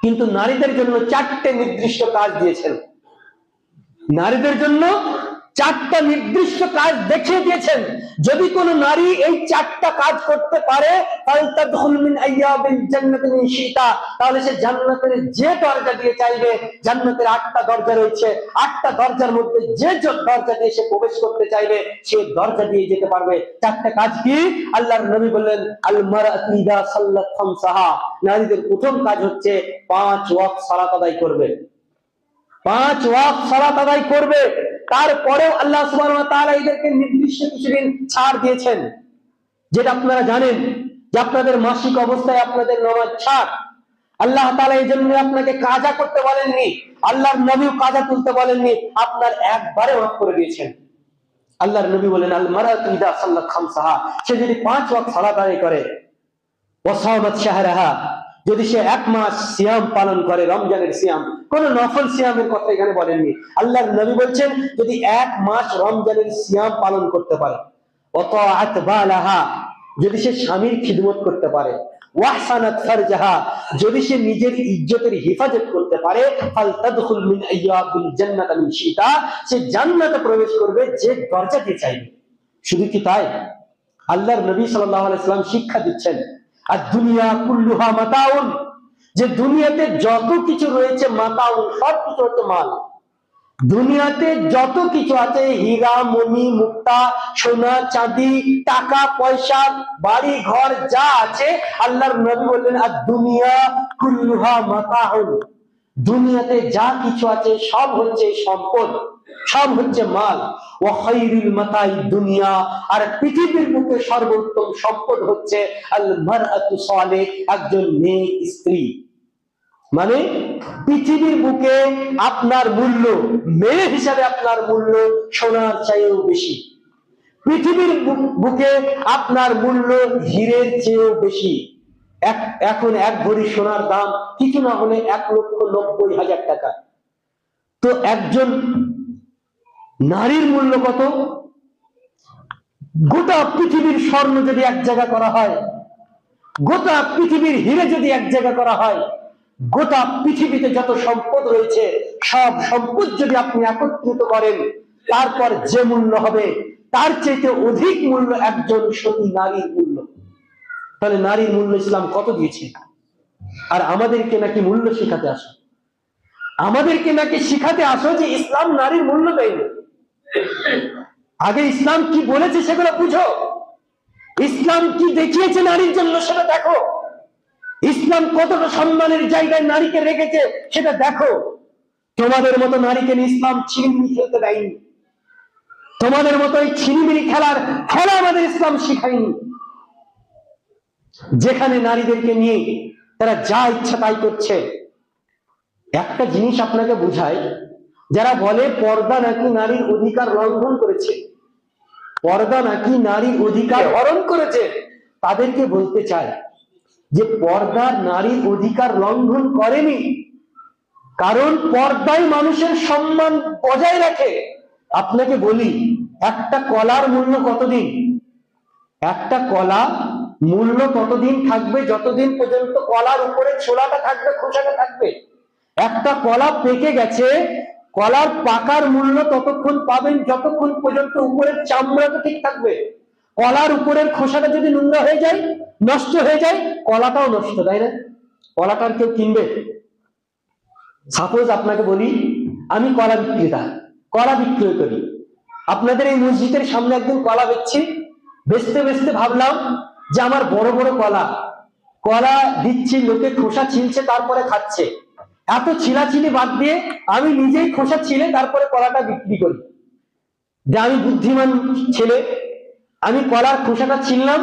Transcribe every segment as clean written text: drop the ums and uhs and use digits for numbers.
কিন্তু নারীদের জন্য 4টে নির্দিষ্ট কাজ দিয়েছেন। নারীদের জন্য 4টা নির্দিষ্ট কাজ দেখিয়ে দিয়েছেন। যদি কোন নারী এই 4টা কাজ করতে পারে তাহলে সে জান্নাতের যে দরজা দিয়ে চাইবে, জান্নাতের 8টা দরজা রয়েছে, 8টা দরজার মধ্যে যে দরজা দিয়ে সে প্রবেশ করতে চাইবে সে দরজা দিয়ে যেতে পারবে। 4টা কাজ কি? আল্লাহর নবী বললেন আল মারআতু ইযা সাল্লাত খামসাহা, নারীদের প্রথম কাজ হচ্ছে 5 ওয়াক্ত সালাত আদায় করবে। 5 ওয়াক্ত সালাত আদায় করবে। তারপরেও আল্লাহ সুবহানাহু ওয়া তাআলা এদেরকে নির্দিষ্ট কিছুদিন ছাড় দিয়েছেন, যেটা আপনারা জানেন যে আপনাদের মাসিক অবস্থায় আপনাদের নামাজ ছাড়। আল্লাহ তাআলা এই জন্য আপনাকে কাজা করতে বলেননি, আল্লাহর নবীও কাজা তুলতে বলেননি, আপনার একবারে মাফ করে দিয়েছেন। আল্লাহর নবী বলেন আল মারআতু ইযা সাল্লাত খামসাহা, সে যদি 5 ওয়াক্ত সালাত আদায় করে, ওয়া সামাত শাহরাহা, যদি সে 1 মাস সিয়াম পালন করে, রমজানের সিয়াম, কোন নফল সিয়ামের কথা এখানে বলেননি। আল্লাহর নবী বলছেন যদি 1 মাস রমজানের সিয়াম পালন করতে পারে, ওয়া তাআত বালাহা, যদি সে স্বামীর খিদমত করতে পারে, ওয়াহসানাত ফারজাহা, যদি সে নিজের ইজ্জতের হেফাজত করতে পারে, ফাল তাদখুল মিন আইয়াবিল জান্নাতি মিন শিতা, সে জান্নাতে প্রবেশ করবে যে দরজা দিয়ে চাইবে। শুধু কি তাই? আল্লাহর নবী সাল্লাল্লাহু আলাইহি ওয়াসাল্লাম শিক্ষা দিচ্ছেন আর দুনিয়া কুল্লুহা মাতাউন, যে দুনিয়াতে যত কিছু রয়েছে মাতাউন, সব কিছু হচ্ছে মাল। দুনিয়াতে যত কিছু আছে, হীরা মণি মুক্তা সোনা চাঁদি টাকা পয়সা বাড়ি ঘর যা আছে, আল্লাহর নবী বললেন আর দুনিয়া কুল্লুহা মাতাউন, দুনিয়াতে যা কিছু আছে সব হচ্ছে সম্পদ, সব হচ্ছে মাল। ওয়া খায়রুল মাতাই দুনিয়া, আর পৃথিবীর বুকে সর্বোত্তম সম্পদ হচ্ছে আল মারআতু সালিহ, একজন নেক স্ত্রী। মানে পৃথিবীর বুকে আপনার মূল্য, মেয়ে হিসাবে আপনার মূল্য সোনার চেয়েও বেশি। পৃথিবীর বুকে আপনার মূল্য হীরের চেয়েও বেশি। এখন 1 ভরি সোনার দাম কিছু না হলে 1,90,000 টাকা। তো একজন নারীর মূল্য কত? গোটা পৃথিবীর স্বর্ণ যদি এক জায়গা করা হয়, গোটা পৃথিবীর হীরে যদি এক জায়গা করা হয়, গোটা পৃথিবীতে যত সম্পদ রয়েছে সব সম্পদ যদি আপনি একত্রিত করেন, তারপর যে মূল্য হবে তার চাইতে অধিক মূল্য একজন সতী নারীর মূল্য। তাহলে নারীর মূল্য ইসলাম কত দিয়েছে? আর আমাদেরকে নাকি মূল্য শেখাতে আসো, আমাদেরকে নাকি শিখাতে আসো যে ইসলাম নারীর মূল্য দেয়নি। আগে ইসলাম কি বলেছে সেগুলো বুঝো, ইসলাম কি দেখিয়েছে নারীর জন্য সেটা দেখো, ইসলাম কতটা সম্মানের জায়গায় নারীকে রেখেছে সেটা দেখো। তোমাদের মতো নারীকে নিয়ে ইসলাম ছিনিমিনি খেলতে দেয়নি, তোমাদের মতো এই ছিনিমিনি খেলার খেলা আমাদের ইসলাম শিখায়নি, যেখানে নারীদেরকে নিয়ে তারা যা ইচ্ছা তাই করছে। একটা জিনিস আপনাকে বুঝাই, যারা বলে পর্দা নাকি নারীর অধিকার লঙ্ঘন করেছে, পর্দা নাকি নারীর অধিকার হরণ করেছে, তাদেরকে বলতে চাই যে পর্দা নারীর অধিকার লঙ্ঘন করেনি, কারণ পর্দায় মানুষের সম্মান বজায় রাখে। আপনাকে বলি, একটা কলার মূল্য কতদিন? একটা কলা মূল্য ততদিন থাকবে যতদিন পর্যন্ত কলার উপরে ছোলাটা থাকবে, খোসাটা থাকবে। একটা কলা পেকে গেছে, কলার পাকার মূল্য ততক্ষণ পাবেন যতক্ষণ পর্যন্ত উপরের চামড়াটা ঠিক থাকবে। কলার উপরের খোসাটা যদি নোংরা হয়ে যায়, নষ্ট হয়ে যায়, কলাটাও নষ্ট, তাই না? কলাটার কেউ কিনবে? সাপোজ আপনাকে বলি আমি কলা বিক্রেতা, কলা বিক্রয় করি, আপনাদের এই মসজিদের সামনে একদিন কলা বেচছি, বেচতে বেচতে ভাবলাম যে আমার বড় বড় কলা, কলা দিচ্ছি, লোকে খোসা ছিলছে তারপরে খাচ্ছে, এত ছিলাছিলি বাদ দিয়ে আমি নিজেই খোসা ছিলে তারপরে কলাটা বিক্রি করি। যে আমি বুদ্ধিমান ছেলে, আমি কলার খোসাটা ছিললাম,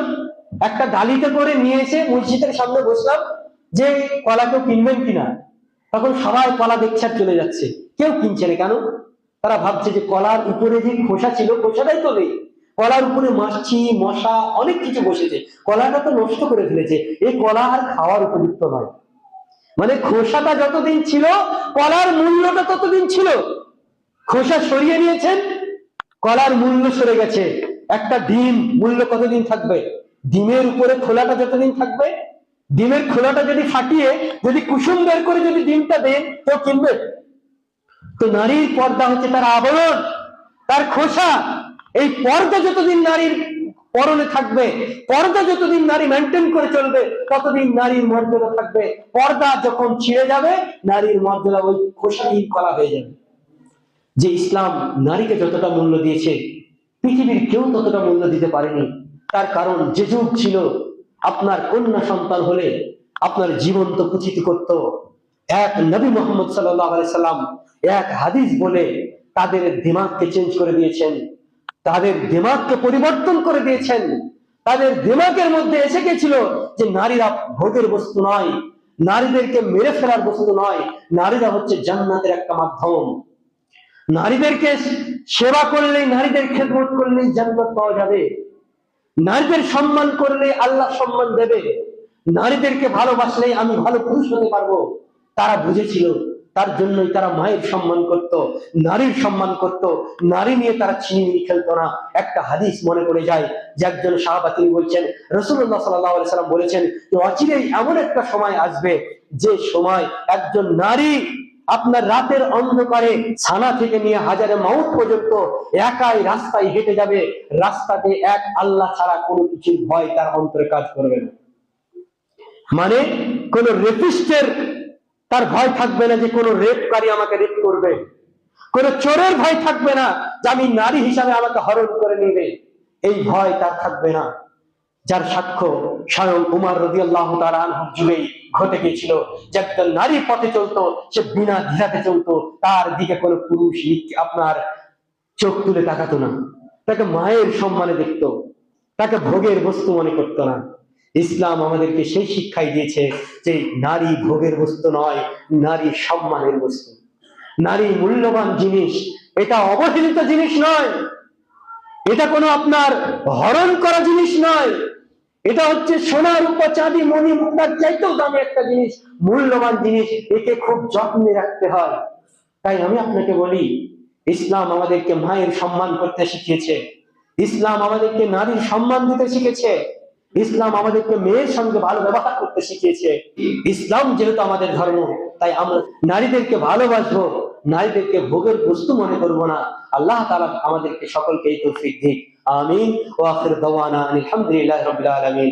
একটা ডালিতে করে নিয়ে এসে মসজিদের সামনে বসলাম যে কলা কেউ কিনবেন কিনা। তখন সবাই কলা দেখছে আর চলে যাচ্ছে, কেউ কিনছে না। কেন? তারা ভাবছে যে কলার উপরে যে খোসা ছিল খোসাটাই তো নেই, কলার উপরে মাছি মশা অনেক কিছু বসেছে, কলাটা তো নষ্ট করে ফেলেছে, এই কলা আর খাওয়ার উপযুক্ত নয়। মানে খোসাটা যতদিন ছিল কলার মূল্যটা ততদিন ছিল, খোসা সরিয়ে নিয়েছেন, কলার মূল্য সরে গেছে। একটা ডিম মূল্য কতদিন থাকবে? ডিমের উপরে খোলাটা যতদিন থাকবে ডিমের খোলাটা যদি ফাটিয়ে যদি কুসুম বের করে যদি ডিমটা দেন, কেউ কিনবে? তো নারীর পর্দা হচ্ছে তার আবরণ, তার খোসা। এই পর্দা যতদিন নারীর পরনে থাকবে, পর্দা যতদিন নারী মেনটেন করে চলবে, ততদিন নারীর মর্যাদা থাকবে। পর্দা যখন ছিঁড়ে যাবে, নারীর মর্যাদা ওই খোসাহীন করা হয়ে যাবে। যে ইসলাম নারীকে যতটা মূল্য দিয়েছে, পৃথিবীর কেউ ততটা মূল্য দিতে পারেনি। তার কারণ, যে যুগ ছিল আপনার কন্যা সন্তান হলে আপনার জীবন্ত কুচিতি করত, এক নবী মোহাম্মদ সাল্লাল্লাহু আলাইহি সাল্লাম এক হাদিস বলে তাদের দিমাগকে চেঞ্জ করে দিয়েছেন, তাদের দিমাগকে পরিবর্তন করে দিয়েছেন। তাদের দিমাগের মধ্যে এসে গেছিল যে নারীরা ভোগের বস্তু নয়, নারীদেরকে মেরে ফেলার বস্তু নয়, নারীরা হচ্ছে জান্নাতের একটা মাধ্যম। নারীদেরকে সেবা করলেই, নারীদের খেদমত করলেই জান্নাত পাওয়া যাবে। নারীদের সম্মান করলে আল্লাহ সম্মান দেবে। নারীদেরকে ভালোবাসলেই আমি ভালো পুরুষ হতে পারবো। তারা বুঝেছিল, তার জন্যই তারা মায়ের সম্মান করত, নারীর সম্মান করত, নারী নিয়ে তারা ছিনিমিনি খেলতো না। একটা হাদিস মনে পড়ে যায় যে একজন সাহাবা তিনি বলছেন, রাসূলুল্লাহ সাল্লাল্লাহু আলাইহি সাল্লাম বলেছেন যে অচিরেই এমন একটা সময় আসবে যে সময় একজন নারী আপনার রাতের অন্ধকারে ছানা থেকে নিয়ে হাজারে মাউত পর্যন্ত একাই রাস্তায় হেঁটে যাবে, রাস্তাতে এক আল্লাহ ছাড়া কোনো কিছুর ভয় তার অন্তরে কাজ করবে না। মানে কোন রেপিস্টের তার ভয় থাকবে না যে কোনো রেপকারী আমাকে রেপ করবে, কোন চোরের ভয় থাকবে না যে আমি নারী হিসাবে আমাকে হরণ করে নেবে, এই ভয় তার থাকবে না। যার সাক্ষ্য স্বয়ং উমর রাদিয়াল্লাহু তাআলা আনহুর যুগেই ঘটে গিয়েছিল, যে একজন নারী পথে চলতো, সে বিনা দ্বিধাতে চলতো, তার দিকে কোনো পুরুষ আপনার চোখ তুলে তাকাতো না, তাকে মায়ের সম্মানে দেখতো, তাকে ভোগের বস্তু মনে করতো না। ইসলাম আমাদেরকে সেই শিক্ষাই দিয়েছে যে নারী ভোগের বস্তু নয়, নারী সম্মানের বস্তু, নারী মূল্যবান জিনিস, এটা অবহেলিত জিনিস নয়, এটা কোনো আপনার হরণ করা জিনিস নয়, এটা হচ্ছে সোনা রূপা চাঁদি মণি মুক্তার চাইতেও দামি একটা জিনিস, মূল্যবান জিনিস, একে খুব যত্নে রাখতে হয়। তাই আমি আপনাকে বলি, ইসলাম আমাদেরকে মায়ের সম্মান করতে শিখিয়েছে, ইসলাম আমাদেরকে নারীর সম্মান দিতে শিখেছে, ইসলাম আমাদেরকে মেয়ের সঙ্গে ভালো ব্যবহার করতে শিখিয়েছে। ইসলাম যেহেতু আমাদের ধর্ম, তাই আমরা নারীদেরকে ভালোবাসবো, নারীদেরকে ভোগের বস্তু মনে করবো না। আল্লাহ তাআলা আমাদেরকে সকলকে এই তৌফিক দিক। আমিন। ওয়া আখির দাওয়ানা আলহামদুলিল্লাহি রাব্বিল আলামিন।